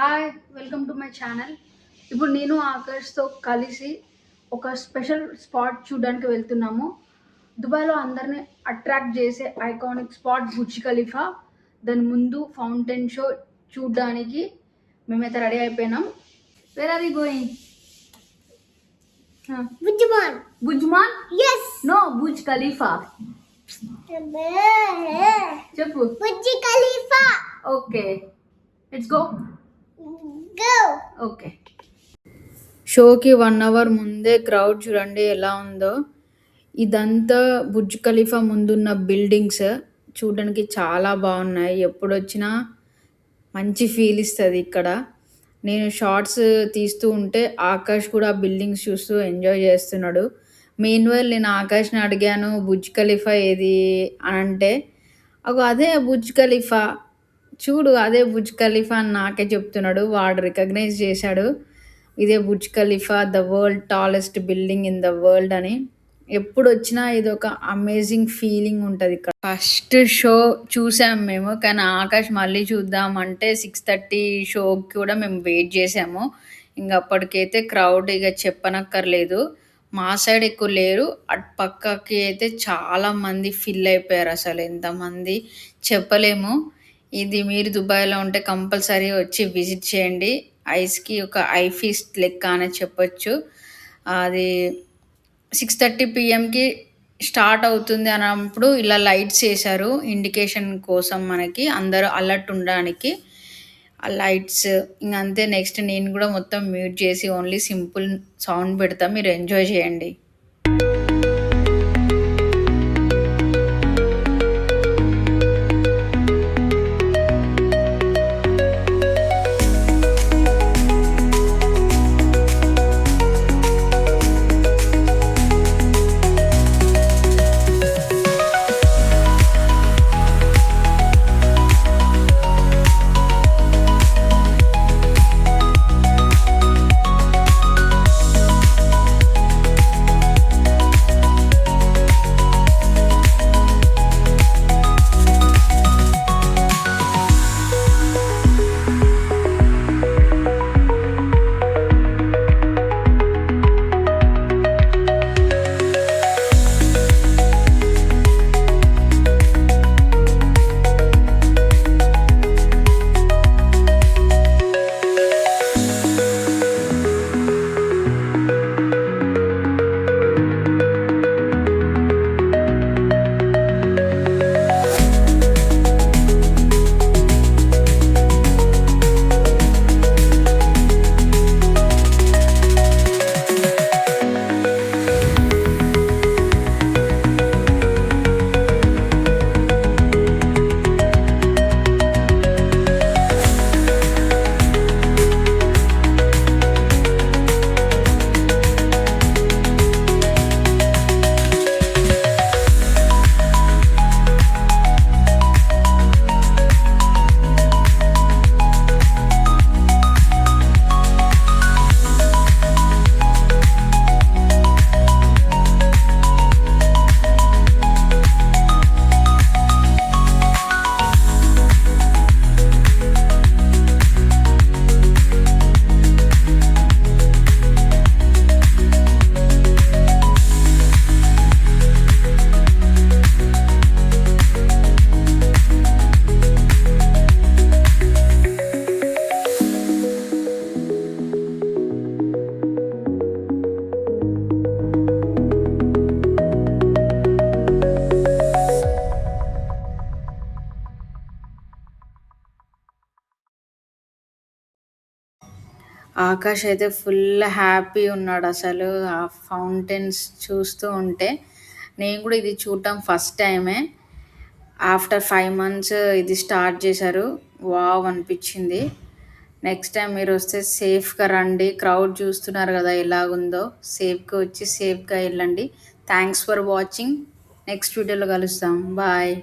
Hi! Welcome to my channel. ఇప్పుడు నేను ఆకాష్‌తో కలిసి ఒక స్పెషల్ స్పాట్ చూడడానికి వెళ్తున్నాము. దుబాయ్‌లో అందరిని అట్రాక్ట్ చేసే ఐకానిక్ స్పాట్ బుర్జ్ ఖలీఫా. దాని ముందు ఫౌంటైన్ షో చూడ్డానికి మేమైతే రెడీ అయిపోయినాం. Where are you going? Bujman. బుజ్మాన్? Yes. No, Burj Khalifa. చెప్పు. Burj Khalifa. Okay. Let's go. Go. Okay. షోకి 1 అవర్ ముందే క్రౌడ్ చూడండి ఎలా ఉందో. ఇదంతా బుర్జ్ ఖలీఫా ముందున్న బిల్డింగ్స్ చూడడానికి చాలా బాగున్నాయి. ఎప్పుడొచ్చినా మంచి ఫీల్ ఇస్తుంది ఇక్కడ. నేను షార్ట్స్ తీస్తూ ఉంటే ఆకాష్ కూడా బిల్డింగ్స్ చూస్తూ ఎంజాయ్ చేస్తున్నాడు. మీన్వైల్ నేను ఆకాష్ని అడిగాను బుర్జ్ ఖలీఫా ఏది అని అంటే, అదే బుర్జ్ ఖలీఫా చూడు, అదే బుర్జ్ ఖలీఫా అని నాకే చెప్తున్నాడు. వాడు రికగ్నైజ్ చేశాడు ఇదే Burj Khalifa, the world tallest building in the world అని. ఎప్పుడు వచ్చినా ఇది ఒక అమేజింగ్ ఫీలింగ్ ఉంటుంది ఇక్కడ. ఫస్ట్ షో చూసాం మేము, కానీ ఆకాష్ మళ్ళీ చూద్దామంటే 6:30 షోకి కూడా మేము వెయిట్ చేసాము. ఇంకా అప్పటికైతే క్రౌడ్ ఇక చెప్పనక్కర్లేదు. మా సైడ్ ఎక్కువ లేరు, అటు పక్కకి అయితే చాలా మంది ఫిల్ అయిపోయారు. అసలు ఎంతమంది చెప్పలేము. ఇది మీరు దుబాయ్లో ఉంటే కంపల్సరీ వచ్చి విజిట్ చేయండి. ఐస్కి ఒక ఐ ఫీస్ట్ లెక్క అని చెప్పొచ్చు. అది 6:30 పిఎంకి స్టార్ట్ అవుతుంది అన్నప్పుడు ఇలా లైట్స్ వేశారు ఇండికేషన్ కోసం, మనకి అందరూ అలర్ట్ ఉండడానికి. ఆ లైట్స్ ఇంకంతే. నెక్స్ట్ నేను కూడా మొత్తం మ్యూట్ చేసి ఓన్లీ సింపుల్ సౌండ్ పెడతా, మీరు ఎంజాయ్ చేయండి. ఆకాష్ అయితే ఫుల్ హ్యాపీ ఉన్నాడు అసలు ఆ ఫౌంటైన్స్ చూస్తూ ఉంటే. నేను కూడా ఇది చూడటం ఫస్ట్ టైమే. ఆఫ్టర్ 5 months ఇది స్టార్ట్ చేశారు. వావ్ అనిపించింది. నెక్స్ట్ టైం మీరు వస్తే సేఫ్గా రండి. క్రౌడ్ చూస్తున్నారు కదా ఎలాగుందో, సేఫ్గా వచ్చి సేఫ్గా వెళ్ళండి. Thanks for watching. నెక్స్ట్ వీడియోలో కలుస్తాం. బాయ్.